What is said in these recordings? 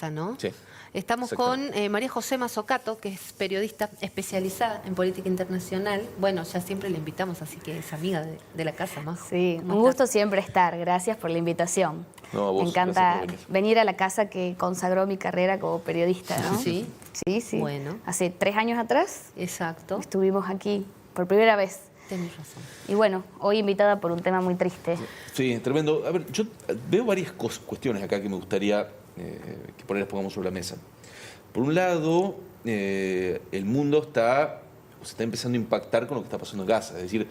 casa, ¿no? Sí. Estamos con María José Mazzocato, que es periodista especializada en política internacional. Bueno, ya siempre la invitamos, así que es amiga de la casa, Majo. Sí, un gusto siempre estar. Gracias por la invitación. No, a vos, me encanta venir. venir a la casa que consagró mi carrera como periodista, ¿no? Sí. Sí, sí. Bueno. Hace 3 años atrás Exacto. estuvimos aquí por primera vez. Tenés razón. Y bueno, hoy invitada por un tema muy triste. Sí, tremendo. A ver, yo veo varias cuestiones acá que me gustaría que por ahí las pongamos sobre la mesa. Por un lado, el mundo se está empezando a impactar con lo que está pasando en Gaza. Es decir,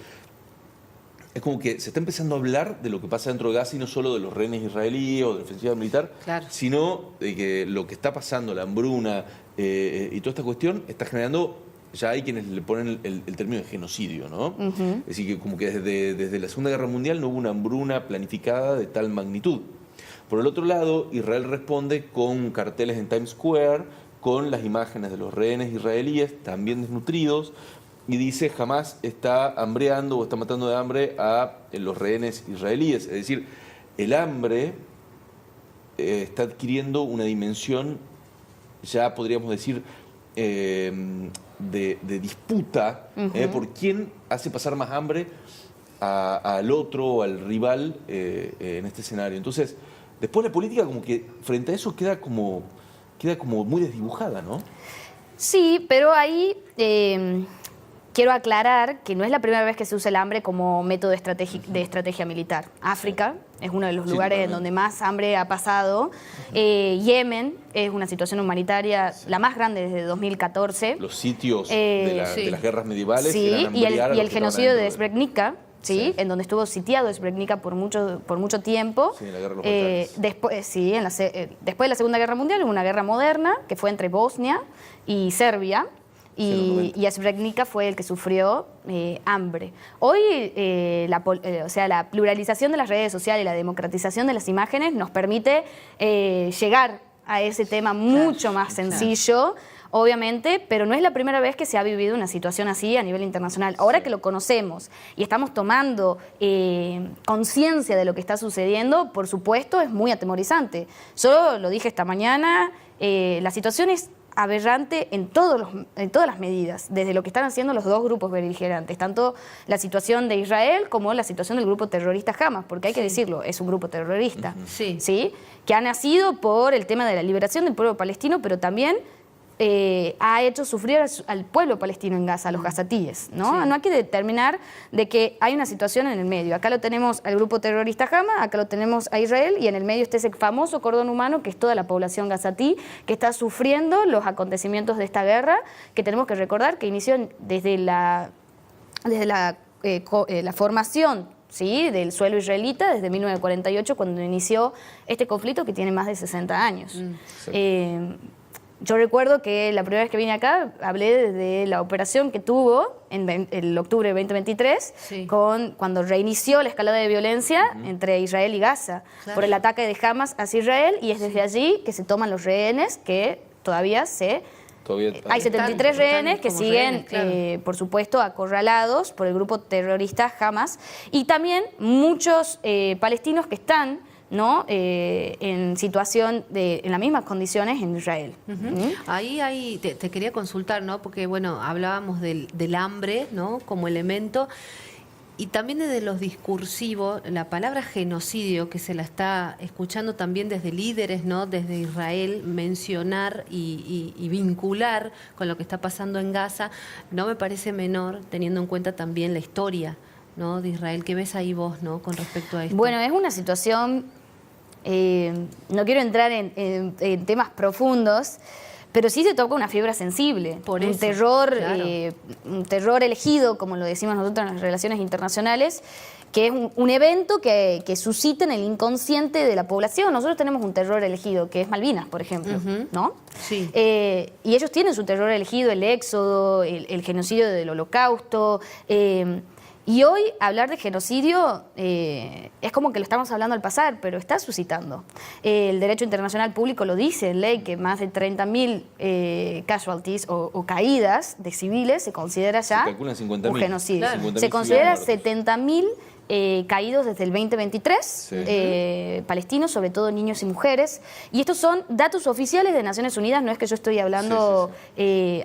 es como que se está empezando a hablar de lo que pasa dentro de Gaza y no solo de los rehenes israelíes o de la ofensiva militar, claro, sino de que lo que está pasando, la hambruna y toda esta cuestión está generando, ya hay quienes le ponen el término de genocidio, ¿no? Es decir, que como que desde la Segunda Guerra Mundial no hubo una hambruna planificada de tal magnitud. Por el otro lado, Israel responde con carteles en Times Square, con las imágenes de los rehenes israelíes, también desnutridos, y dice Hamás está hambreando o está matando de hambre a los rehenes israelíes. Es decir, el hambre está adquiriendo una dimensión, ya podríamos decir, de disputa por quién hace pasar más hambre al otro o al rival en este escenario. Entonces, después la política como que frente a eso queda como muy desdibujada, ¿no? Sí, pero ahí quiero aclarar que no es la primera vez que se usa el hambre como método de estrategia militar. África es uno de los lugares en donde más hambre ha pasado. Yemen es una situación humanitaria la más grande desde 2014. Los sitios de las guerras medievales. Sí, eran y hambriar a el los que genocidio de estaban Srebrenica. Sí, en donde estuvo sitiado Srebrenica por mucho tiempo. Sí, en la guerra de los Balcanes. Después de la Segunda Guerra Mundial hubo una guerra moderna que fue entre Bosnia y Serbia. Y Srebrenica fue el que sufrió hambre. Hoy la pluralización de las redes sociales y la democratización de las imágenes nos permite llegar a ese tema mucho más sencillo, obviamente, pero no es la primera vez que se ha vivido una situación así a nivel internacional. Ahora que lo conocemos y estamos tomando conciencia de lo que está sucediendo, por supuesto, es muy atemorizante. Yo lo dije esta mañana, la situación es aberrante en todas las medidas, desde lo que están haciendo los dos grupos beligerantes, tanto la situación de Israel como la situación del grupo terrorista Hamas, porque hay que decirlo, es un grupo terrorista, ¿sí? Que ha nacido por el tema de la liberación del pueblo palestino, pero también ha hecho sufrir al pueblo palestino en Gaza, a los gazatíes, ¿no? Sí. No hay que determinar de que hay una situación en el medio. Acá lo tenemos al grupo terrorista Hamas, acá lo tenemos a Israel, y en el medio está ese famoso cordón humano que es toda la población gazatí que está sufriendo los acontecimientos de esta guerra, que tenemos que recordar que inició desde la formación, ¿sí?, del suelo israelita desde 1948, cuando inició este conflicto que tiene más de 60 años. Yo recuerdo que la primera vez que vine acá hablé de la operación que tuvo en el octubre de 2023, cuando reinició la escalada de violencia entre Israel y Gaza, por el ataque de Hamas hacia Israel, y es desde allí que se toman los rehenes que todavía hay 73 rehenes que siguen, por supuesto, acorralados por el grupo terrorista Hamas, y también muchos palestinos que están, ¿no?, en situación en las mismas condiciones en Israel. Ahí te quería consultar, ¿no? Porque, bueno, hablábamos del hambre, ¿no?, como elemento, y también desde los discursivos, la palabra genocidio, que se la está escuchando también desde líderes, ¿no?, desde Israel, mencionar y vincular con lo que está pasando en Gaza, no me parece menor, teniendo en cuenta también la historia, ¿no?, de Israel. ¿Qué ves ahí vos, ¿no?, con respecto a esto? Bueno, es una situación, no quiero entrar en temas profundos, pero sí se toca una fibra sensible, por un terror elegido, como lo decimos nosotros en las relaciones internacionales, que es un evento que suscita en el inconsciente de la población. Nosotros tenemos un terror elegido, que es Malvinas, por ejemplo, ¿no? Sí. Y ellos tienen su terror elegido, el éxodo, el genocidio del Holocausto. Y hoy hablar de genocidio es como que lo estamos hablando al pasar, pero está suscitando. El derecho internacional público lo dice en ley, que más de 30.000 casualties o caídas de civiles se considera ya un genocidio. Se considera 70.000 caídos desde el 2023, palestinos, sobre todo niños y mujeres. Y estos son datos oficiales de Naciones Unidas, no es que yo estoy hablando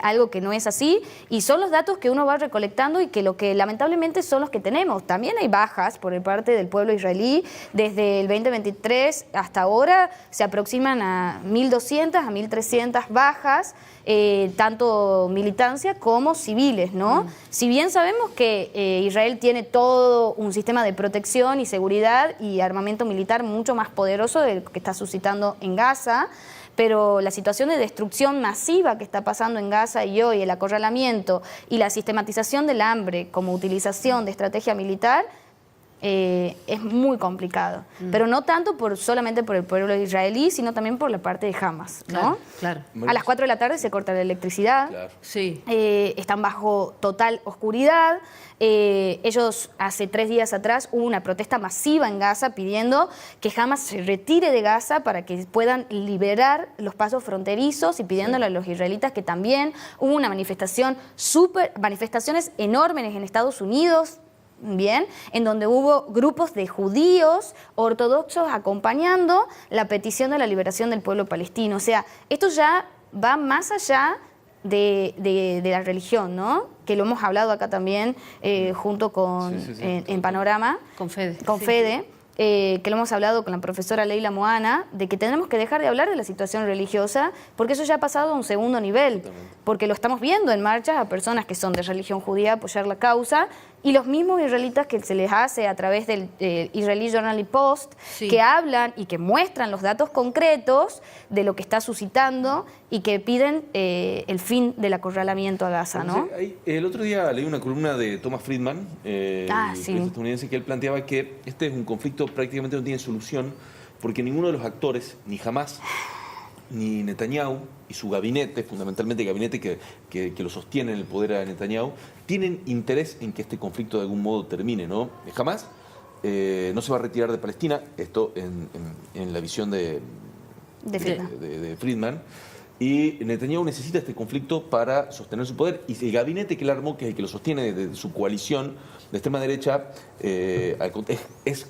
algo que no es así, y son los datos que uno va recolectando y que lo que lamentablemente son los que tenemos. También hay bajas por parte del pueblo israelí. Desde el 2023 hasta ahora se aproximan a 1.200 a 1.300 bajas, tanto militancia como civiles, ¿no? Si bien sabemos que Israel tiene todo un sistema de protección y seguridad y armamento militar mucho más poderoso del que está suscitando en Gaza, pero la situación de destrucción masiva que está pasando en Gaza y hoy, el acorralamiento y la sistematización del hambre como utilización de estrategia militar, es muy complicado, pero no tanto solamente por el pueblo israelí, sino también por la parte de Hamas, ¿no? Claro. A las 4 de la tarde se corta la electricidad, Sí. Están bajo total oscuridad. Ellos hace 3 días atrás hubo una protesta masiva en Gaza pidiendo que Hamas se retire de Gaza para que puedan liberar los pasos fronterizos y pidiéndole a los israelitas que también. Hubo una manifestaciones enormes en Estados Unidos, bien, en donde hubo grupos de judíos ortodoxos acompañando la petición de la liberación del pueblo palestino. O sea, esto ya va más allá de la religión, ¿no? Que lo hemos hablado acá también junto con en Panorama. Con Fede. Con Fede. Que lo hemos hablado con la profesora Leila Moana, de que tenemos que dejar de hablar de la situación religiosa, porque eso ya ha pasado a un segundo nivel, porque lo estamos viendo en marchas a personas que son de religión judía apoyar la causa, y los mismos israelitas que se les hace a través del Israeli Journal Post, que hablan y que muestran los datos concretos de lo que está suscitando y que piden el fin del acorralamiento a Gaza, ¿no? El otro día leí una columna de Thomas Friedman, estadounidense, que él planteaba que este es un conflicto prácticamente no tiene solución porque ninguno de los actores, ni Hamas, ni Netanyahu y su gabinete, fundamentalmente el gabinete que lo sostiene en el poder a Netanyahu, tienen interés en que este conflicto de algún modo termine, ¿no? Hamas no se va a retirar de Palestina, esto en la visión de Friedman, y Netanyahu necesita este conflicto para sostener su poder, y el gabinete que él armó, que es el que lo sostiene de su coalición de extrema derecha, es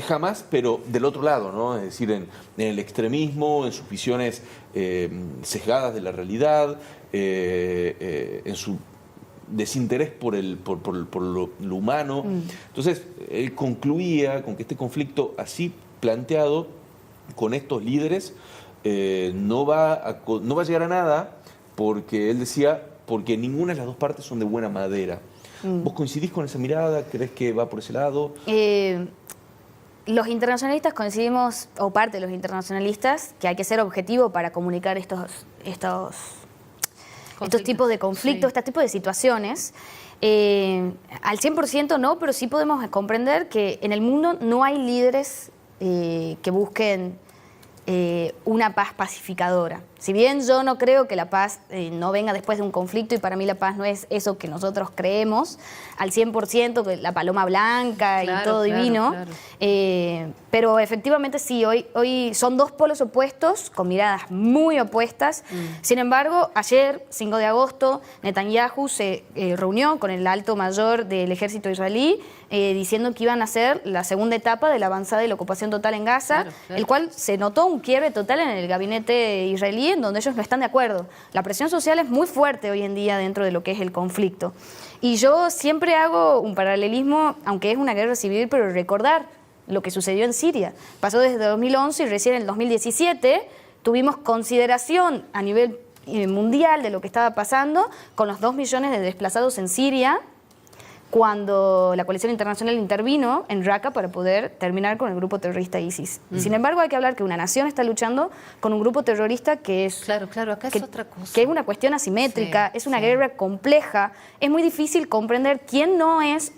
Hamas, pero del otro lado, ¿no? Es decir, en el extremismo, en sus visiones sesgadas de la realidad, en su desinterés por lo humano. Entonces, él concluía con que este conflicto así planteado, con estos líderes, no va a llegar a nada, porque él decía, porque ninguna de las dos partes son de buena madera. ¿Vos coincidís con esa mirada? ¿Crees que va por ese lado? Los internacionalistas coincidimos, o parte de los internacionalistas, que hay que ser objetivo para comunicar estos tipos de conflictos, estos tipos de situaciones. Al 100% no, pero sí podemos comprender que en el mundo no hay líderes que busquen una paz pacificadora. Si bien yo no creo que la paz no venga después de un conflicto, y para mí la paz no es eso que nosotros creemos al 100%, que la paloma blanca y todo divino, pero efectivamente sí, hoy son dos polos opuestos, con miradas muy opuestas. Sin embargo, ayer, 5 de agosto, Netanyahu se reunió con el alto mayor del ejército israelí, diciendo que iban a hacer la segunda etapa de la avanzada y la ocupación total en Gaza, el cual se notó un quiebre total en el gabinete israelí, en donde ellos no están de acuerdo. La presión social es muy fuerte hoy en día dentro de lo que es el conflicto. Y yo siempre hago un paralelismo, aunque es una guerra civil, pero recordar lo que sucedió en Siria. Pasó desde 2011 y recién en el 2017 tuvimos consideración a nivel mundial de lo que estaba pasando con los 2 millones de desplazados en Siria, cuando la coalición internacional intervino en Raqqa para poder terminar con el grupo terrorista ISIS. Sin embargo, hay que hablar que una nación está luchando con un grupo terrorista que es... Claro, acá es otra cosa. Que es una cuestión asimétrica, es una guerra compleja. Es muy difícil comprender quién no es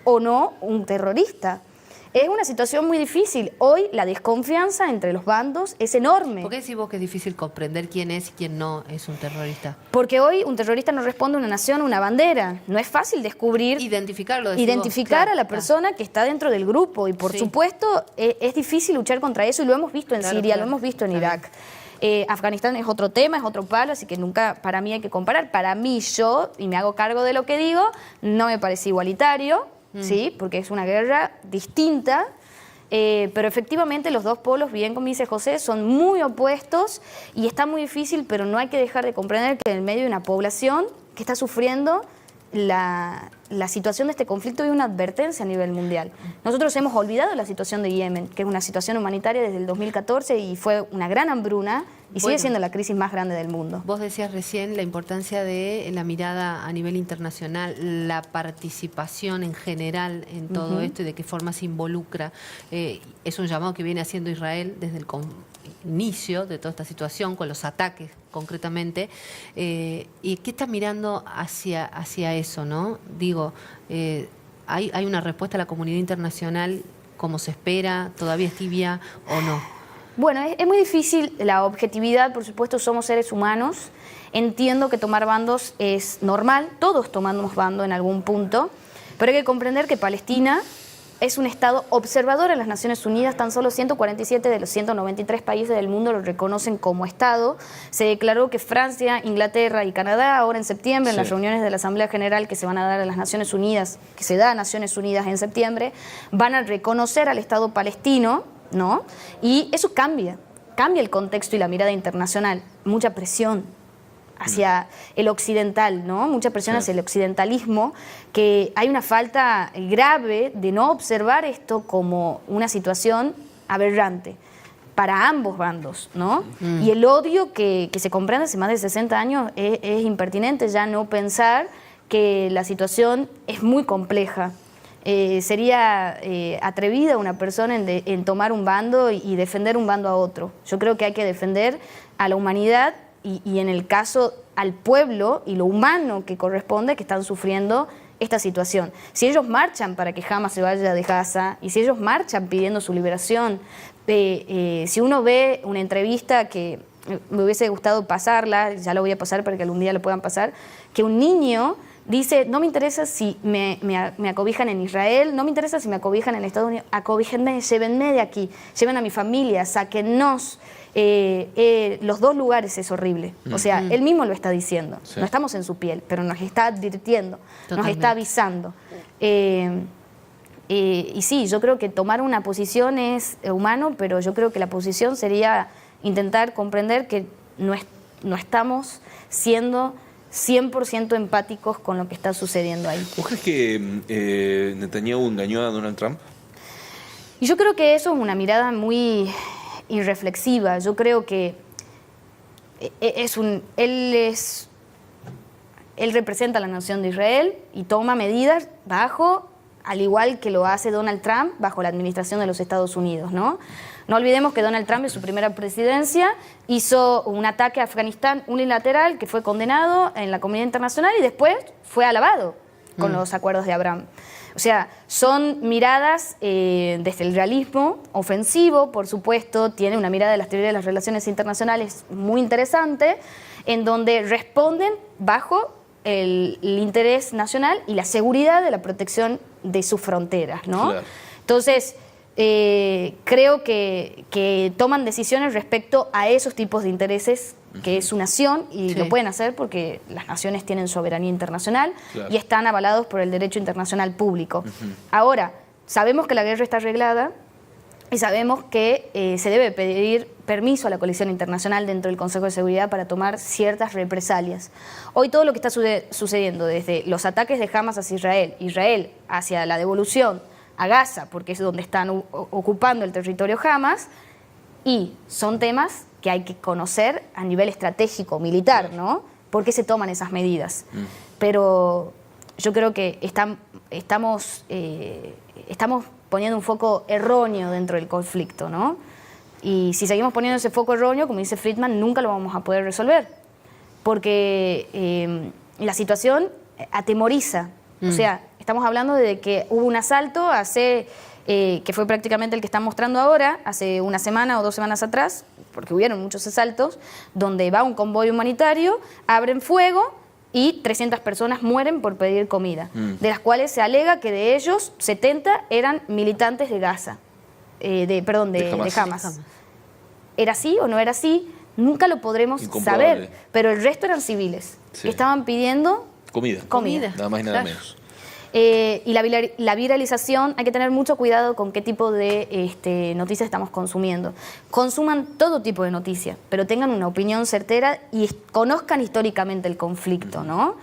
o no un terrorista. Es una situación muy difícil. Hoy la desconfianza entre los bandos es enorme. ¿Por qué decís vos que es difícil comprender quién es y quién no es un terrorista? Porque hoy un terrorista no responde a una nación, a una bandera. No es fácil descubrir... Identificarlo. Identificar a la persona que está dentro del grupo. Y por supuesto es difícil luchar contra eso, y lo hemos visto en Siria, lo hemos visto en Irak. Afganistán es otro tema, es otro palo, así que nunca para mí hay que comparar. Para mí, y me hago cargo de lo que digo, no me parece igualitario. ¿sí? Porque es una guerra distinta, pero efectivamente los dos polos, bien como dice José, son muy opuestos y está muy difícil, pero no hay que dejar de comprender que en el medio de una población que está sufriendo la situación de este conflicto y una advertencia a nivel mundial. Nosotros hemos olvidado la situación de Yemen, que es una situación humanitaria desde el 2014 y fue una gran hambruna y sigue siendo la crisis más grande del mundo. Vos decías recién la importancia de la mirada a nivel internacional, la participación en general en todo esto y de qué forma se involucra. Es un llamado que viene haciendo Israel desde el inicio de toda esta situación, con los ataques concretamente. ¿Y qué está mirando hacia eso, no? Digo, ¿hay una respuesta a la comunidad internacional como se espera? ¿Todavía es tibia o no? Bueno, es muy difícil la objetividad, por supuesto somos seres humanos, entiendo que tomar bandos es normal, todos tomamos bando en algún punto, pero hay que comprender que Palestina es un Estado observador en las Naciones Unidas, tan solo 147 de los 193 países del mundo lo reconocen como Estado. Se declaró que Francia, Inglaterra y Canadá, ahora en septiembre, en las reuniones de la Asamblea General que se van a dar en las Naciones Unidas, que se da a Naciones Unidas en septiembre, van a reconocer al Estado palestino, ¿no? Y eso cambia el contexto y la mirada internacional, mucha presión hacia el occidental, ¿no? Mucha presión hacia el occidentalismo, que hay una falta grave de no observar esto como una situación aberrante para ambos bandos, ¿no? Y el odio que se comprende hace más de 60 años es impertinente ya no pensar que la situación es muy compleja. Sería atrevida una persona en tomar un bando y defender un bando a otro. Yo creo que hay que defender a la humanidad y en el caso al pueblo y lo humano que corresponde, que están sufriendo esta situación. Si ellos marchan para que Hamas se vaya de Gaza y si ellos marchan pidiendo su liberación, si uno ve una entrevista que me hubiese gustado pasarla, ya lo voy a pasar para que algún día lo puedan pasar, que un niño dice, no me interesa si me acobijan en Israel, no me interesa si me acobijan en Estados Unidos, acobíjenme, llévenme de aquí, lleven a mi familia, sáquennos. Los dos lugares es horrible. O sea, él mismo lo está diciendo. Sí. No estamos en su piel, pero nos está advirtiendo, nos está avisando. Y sí, yo creo que tomar una posición es humano, pero yo creo que la posición sería intentar comprender que no estamos siendo 100% empáticos con lo que está sucediendo ahí. ¿Vos crees que Netanyahu engañó a Donald Trump? Y yo creo que eso es una mirada muy irreflexiva. Yo creo que él representa a la nación de Israel y toma medidas al igual que lo hace Donald Trump, bajo la administración de los Estados Unidos, ¿no? No olvidemos que Donald Trump en su primera presidencia hizo un ataque a Afganistán unilateral que fue condenado en la comunidad internacional y después fue alabado con los acuerdos de Abraham. O sea, son miradas desde el realismo ofensivo, por supuesto, tiene una mirada de las teorías de las relaciones internacionales muy interesante, en donde responden bajo el interés nacional y la seguridad de la protección de sus fronteras, ¿no? Claro. Entonces, creo que toman decisiones respecto a esos tipos de intereses que es su nación y lo pueden hacer porque las naciones tienen soberanía internacional y están avalados por el derecho internacional público. Ahora, sabemos que la guerra está arreglada y sabemos que se debe pedir permiso a la coalición internacional dentro del Consejo de Seguridad para tomar ciertas represalias. Hoy todo lo que está sucediendo, desde los ataques de Hamas hacia Israel hacia la devolución a Gaza, porque es donde están ocupando el territorio Hamas, y son temas que hay que conocer a nivel estratégico, militar, ¿no? ¿Por qué se toman esas medidas? Pero yo creo que estamos poniendo un foco erróneo dentro del conflicto, ¿no? Y si seguimos poniendo ese foco erróneo, como dice Friedman, nunca lo vamos a poder resolver, porque la situación atemoriza. O sea, estamos hablando de que hubo un asalto que fue prácticamente el que están mostrando ahora, hace una semana o 2 semanas atrás, porque hubieron muchos asaltos, donde va un convoy humanitario, abren fuego y 300 personas mueren por pedir comida, de las cuales se alega que de ellos 70 eran militantes de Gaza, de Hamas. ¿Era así o no era así? Nunca lo podremos saber, pero el resto eran civiles que estaban pidiendo comida. Nada más y nada menos. Y la viralización, hay que tener mucho cuidado con qué tipo de noticias estamos consumiendo. Consuman todo tipo de noticias, pero tengan una opinión certera y conozcan históricamente el conflicto, ¿no?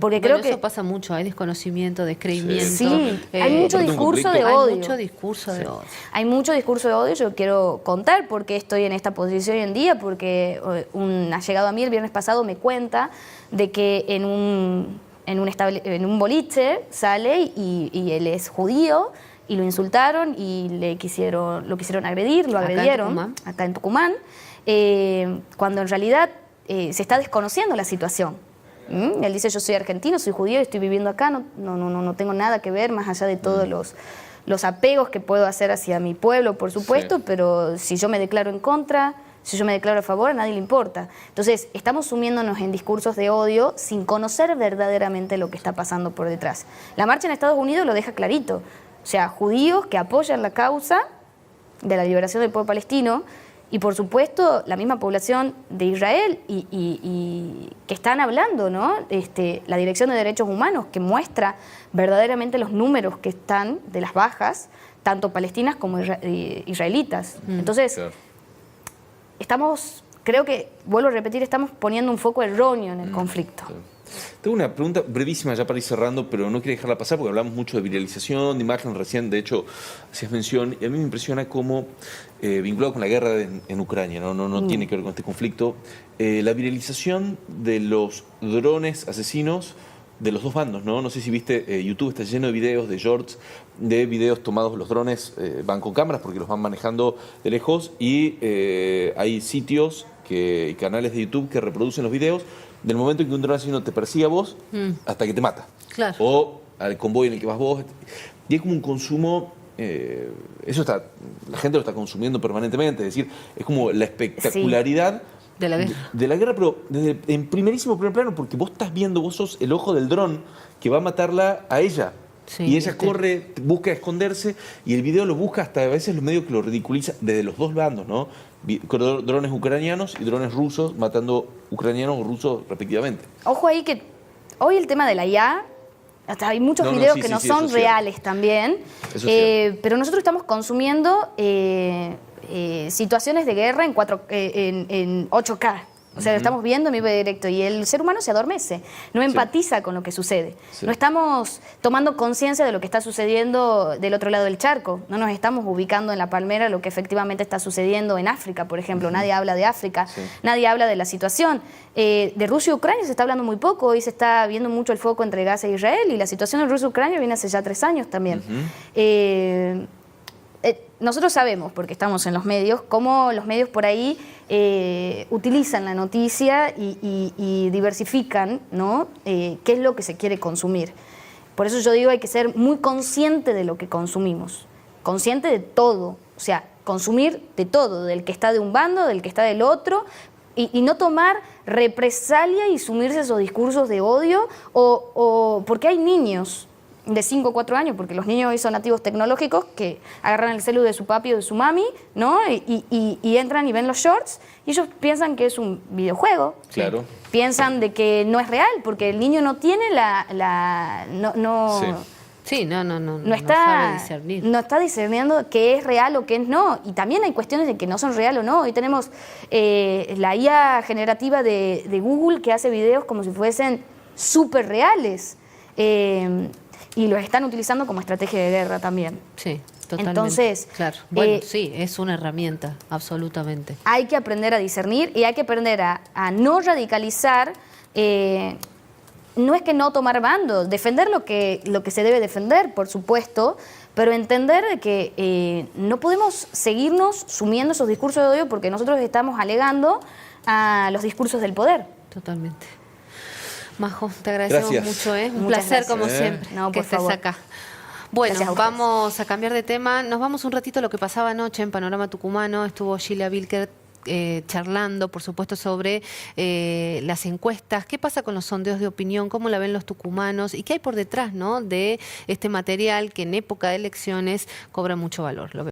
Porque creo que eso pasa mucho, hay desconocimiento, descreimiento. Sí, hay mucho discurso de Hay odio. mucho discurso de odio. Hay mucho discurso de odio. Yo quiero contar por qué estoy en esta posición hoy en día, porque un allegado a mí el viernes pasado me cuenta de que en un boliche sale y él es judío y lo insultaron y lo quisieron agredir, lo agredieron acá en Tucumán, cuando en realidad se está desconociendo la situación. Él dice: yo soy argentino, soy judío, estoy viviendo acá, no tengo nada que ver más allá de todos los apegos que puedo hacer hacia mi pueblo, por supuesto, pero si yo me declaro en contra, si yo me declaro a favor, a nadie le importa. Entonces, estamos sumiéndonos en discursos de odio sin conocer verdaderamente lo que está pasando por detrás. La marcha en Estados Unidos lo deja clarito. O sea, judíos que apoyan la causa de la liberación del pueblo palestino y, por supuesto, la misma población de Israel y que están hablando, ¿no? La Dirección de Derechos Humanos, que muestra verdaderamente los números que están de las bajas, tanto palestinas como israelitas. Entonces, creo que, vuelvo a repetir, estamos poniendo un foco erróneo en el conflicto. Tengo una pregunta brevísima ya para ir cerrando, pero no quería dejarla pasar porque hablamos mucho de viralización, de imagen recién, de hecho, hacías mención, y a mí me impresiona cómo, vinculado con la guerra en Ucrania, no tiene que ver con este conflicto, la viralización de los drones asesinos de los dos bandos, ¿no? No sé si viste, YouTube está lleno de videos, de shorts, de videos tomados, los drones van con cámaras porque los van manejando de lejos y hay sitios y canales de YouTube que reproducen los videos del momento en que un dron asesino te persigue a vos hasta que te mata. Claro. O al convoy en el que vas vos. Y es como un consumo, la gente lo está consumiendo permanentemente, es decir, es como la espectacularidad de la guerra. De la guerra, pero en primer plano, porque vos estás viendo, vos sos el ojo del dron que va a matarla a ella. Sí, y ella corre, busca esconderse, y el video lo busca hasta a veces los medios que lo ridiculizan desde los dos bandos, ¿no? Drones ucranianos y drones rusos matando ucranianos o rusos respectivamente. Ojo ahí que hoy el tema de la IA, hasta hay muchos videos que no son reales también, pero nosotros estamos consumiendo situaciones de guerra en 8K. O sea, lo estamos viendo en vivo y directo y el ser humano se adormece, no empatiza con lo que sucede. No estamos tomando conciencia de lo que está sucediendo del otro lado del charco, no nos estamos ubicando en la palmera lo que efectivamente está sucediendo en África, por ejemplo. Nadie habla de África, nadie habla de la situación. De Rusia y Ucrania se está hablando muy poco, hoy se está viendo mucho el foco entre Gaza e Israel y la situación en Rusia y Ucrania viene hace ya 3 años también. Nosotros sabemos, porque estamos en los medios, cómo los medios por ahí utilizan la noticia y diversifican, ¿no? Qué es lo que se quiere consumir. Por eso yo digo, hay que ser muy consciente de lo que consumimos, consciente de todo, o sea, consumir de todo, del que está de un bando, del que está del otro, y no tomar represalia y sumirse a esos discursos de odio, porque hay niños de 5 o 4 años, porque los niños hoy son nativos tecnológicos que agarran el celu de su papi o de su mami, ¿no? Y entran y ven los shorts y ellos piensan que es un videojuego. Claro. Piensan de que no es real, porque el niño no tiene no está discerniendo qué es real o qué es no. Y también hay cuestiones de que no son real o no. Hoy tenemos la IA generativa de Google que hace videos como si fuesen súper reales. Y los están utilizando como estrategia de guerra también. Sí, totalmente. Entonces, claro. Bueno, sí, es una herramienta, absolutamente. Hay que aprender a discernir y hay que aprender a no radicalizar. No es que no tomar bando, defender lo que se debe defender, por supuesto, pero entender que no podemos seguirnos sumiendo esos discursos de odio porque nosotros estamos alegando a los discursos del poder. Totalmente. Majo, te agradecemos mucho, un placer como siempre que estés acá. Bueno, vamos a cambiar de tema. Nos vamos un ratito a lo que pasaba anoche en Panorama Tucumano. Estuvo Gillia Bilker charlando, por supuesto, sobre las encuestas. ¿Qué pasa con los sondeos de opinión? ¿Cómo la ven los tucumanos? ¿Y qué hay por detrás, ¿no?, de este material que en época de elecciones cobra mucho valor?